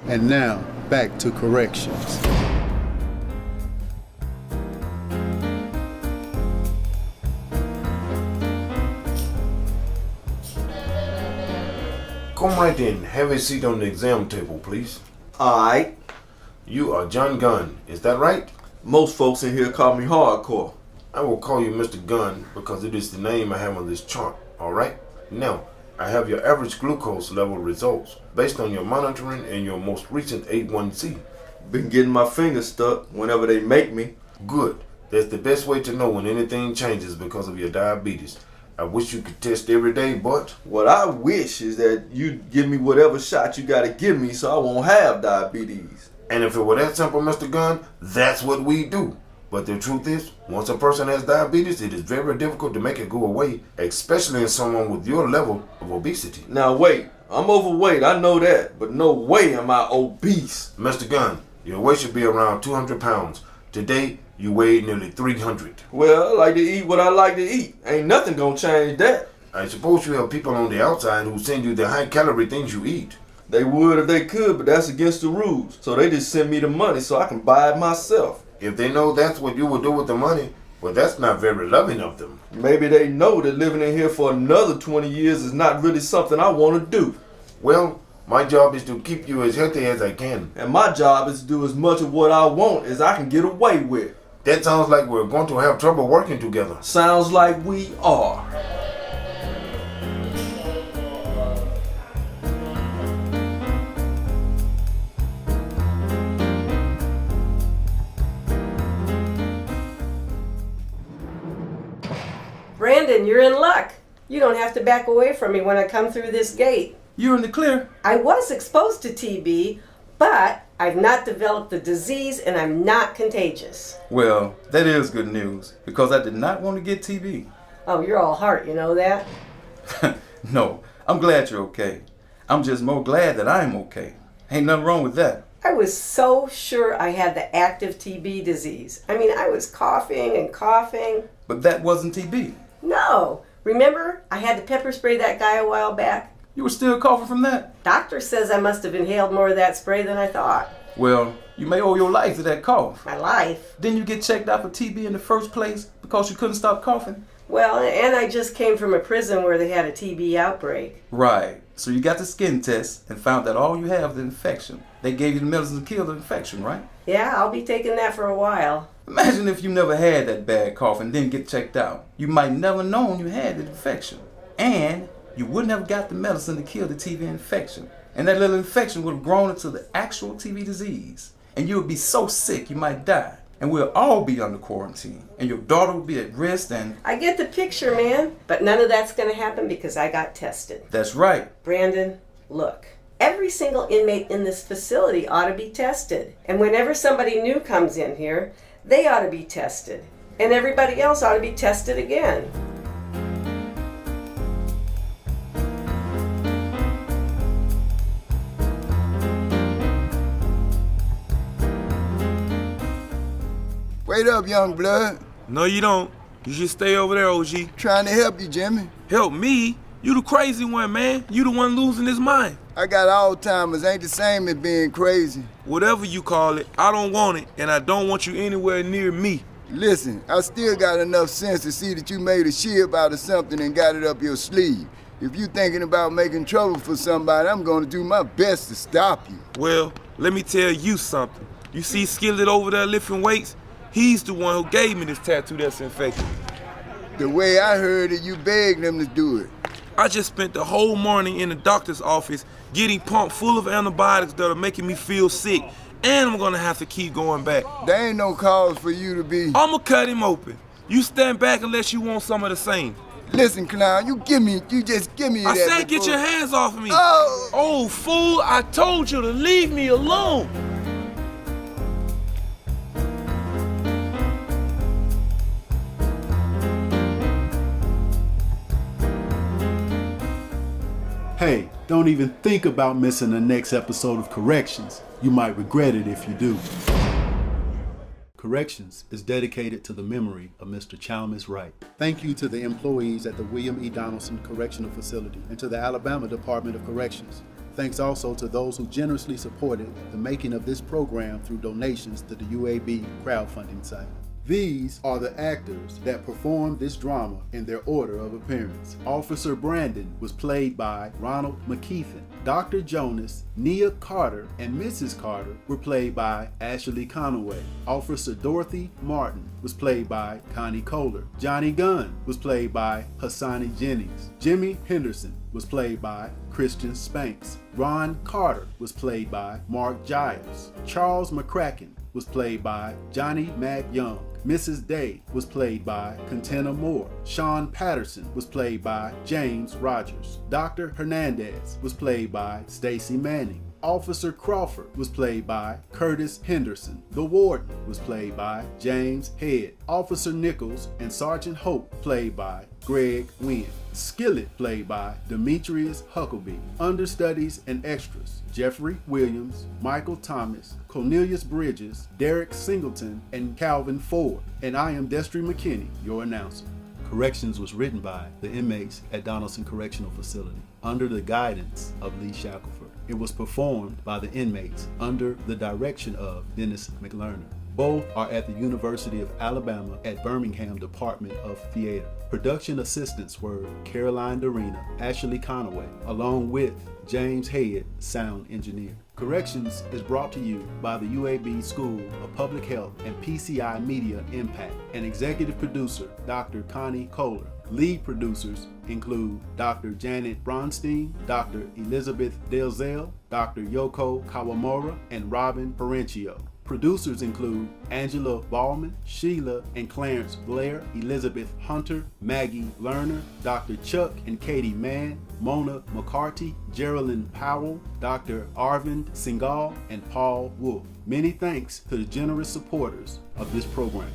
And now, back to corrections. Come right in. Have a seat on the exam table, please. Alright. You are John Gunn, is that right? Most folks in here call me hardcore. I will call you Mr. Gunn because it is the name I have on this chart, alright? Now, I have your average glucose level results based on your monitoring and your most recent A1C. Been getting my fingers stuck whenever they make me. Good. That's the best way to know when anything changes because of your diabetes. I wish you could test every day, but... What I wish is that you'd give me whatever shot you gotta give me so I won't have diabetes. And if it were that simple, Mr. Gunn, that's what we do. But the truth is, once a person has diabetes, it is very difficult to make it go away, especially in someone with your level of obesity. Now wait, I'm overweight, I know that, but no way am I obese. Mr. Gunn, your weight should be around 200 pounds. Today, you weigh nearly 300. Well, I like to eat what I like to eat. Ain't nothing gonna change that. I suppose you have people on the outside who send you the high-calorie things you eat. They would if they could, but that's against the rules. So they just send me the money so I can buy it myself. If they know that's what you would do with the money, well, that's not very loving of them. Maybe they know that living in here for another 20 years is not really something I want to do. Well, my job is to keep you as healthy as I can. And my job is to do as much of what I want as I can get away with. That sounds like we're going to have trouble working together. Sounds like we are. Brandon, you're in luck. You don't have to back away from me when I come through this gate. You're in the clear. I was exposed to TB, but I've not developed the disease and I'm not contagious. Well, that is good news, because I did not want to get TB. Oh, you're all heart, you know that? No, I'm glad you're okay. I'm just more glad that I'm okay. Ain't nothing wrong with that. I was so sure I had the active TB disease. I mean, I was coughing and coughing. But that wasn't TB. No. Remember, I had to pepper spray that guy a while back? You were still coughing from that? Doctor says I must have inhaled more of that spray than I thought. Well, you may owe your life to that cough. My life? Didn't you get checked out for TB in the first place because you couldn't stop coughing? Well, and I just came from a prison where they had a TB outbreak. Right. So you got the skin test and found that all you have is the infection. They gave you the medicine to kill the infection, right? Yeah, I'll be taking that for a while. Imagine if you never had that bad cough and didn't get checked out. You might never known you had the infection. And you wouldn't have got the medicine to kill the TB infection. And that little infection would have grown into the actual TB disease. And you would be so sick you might die. And we'll all be under quarantine. And your daughter will be at risk and... I get the picture, man. But none of that's going to happen because I got tested. That's right. Brandon, look. Every single inmate in this facility ought to be tested. And whenever somebody new comes in here, they ought to be tested. And everybody else ought to be tested again. Wait up, young blood. No, you don't. You should stay over there, OG. Trying to help you, Jimmy. Help me? You the crazy one, man. You the one losing his mind. I got Alzheimer's, ain't the same as being crazy. Whatever you call it, I don't want it, and I don't want you anywhere near me. Listen, I still got enough sense to see that you made a ship out of something and got it up your sleeve. If you thinking about making trouble for somebody, I'm gonna do my best to stop you. Well, let me tell you something. You see Skillet over there lifting weights? He's the one who gave me this tattoo that's infected. The way I heard it, you begged him to do it. I just spent the whole morning in the doctor's office getting pumped full of antibiotics that are making me feel sick, and I'm gonna have to keep going back. There ain't no cause for you to be... I'ma cut him open. You stand back unless you want some of the same. Listen, clown, you just give me I that said before... get your hands off of me. Oh! Oh, fool, I told you to leave me alone. Hey, don't even think about missing the next episode of Corrections. You might regret it if you do. Corrections is dedicated to the memory of Mr. Chalmers Wright. Thank you to the employees at the William E. Donaldson Correctional Facility and to the Alabama Department of Corrections. Thanks also to those who generously supported the making of this program through donations to the UAB crowdfunding site. These are the actors that performed this drama in their order of appearance. Officer Brandon was played by Ronald McKeithen. Dr. Jonas, Nia Carter, and Mrs. Carter were played by Ashley Conaway. Officer Dorothy Martin was played by Connie Kohler. Johnny Gunn was played by Hassani Jennings. Jimmy Henderson was played by Christian Spanks. Ron Carter was played by Mark Giles. Charles McCracken was played by Johnny Mack Young. Mrs. Day was played by Contenna Moore. Sean Patterson was played by James Rogers. Dr. Hernandez was played by Stacy Manning. Officer Crawford was played by Curtis Henderson. The Warden was played by James Head. Officer Nichols and Sergeant Hope played by Greg Wynn. Skillet played by Demetrius Huckabee. Understudies and extras: Jeffrey Williams, Michael Thomas, Cornelius Bridges, Derek Singleton, and Calvin Ford. And I am Destry McKinney, your announcer. Corrections was written by the inmates at Donaldson Correctional Facility under the guidance of Lee Shackelford. It was performed by the inmates under the direction of Dennis McLerner. Both are at the University of Alabama at Birmingham Department of Theater. Production assistants were Caroline Dorina, Ashley Conaway, along with James Head, sound engineer. Corrections is brought to you by the UAB School of Public Health and PCI Media Impact, and executive producer Dr. Connie Kohler. Lead producers include Dr. Janet Bronstein, Dr. Elizabeth Delzell, Dr. Yoko Kawamura, and Robin Parencio. Producers include Angela Ballman, Sheila and Clarence Blair, Elizabeth Hunter, Maggie Lerner, Dr. Chuck and Katie Mann, Mona McCarty, Geraldine Powell, Dr. Arvind Singhal, and Paul Wolf. Many thanks to the generous supporters of this program.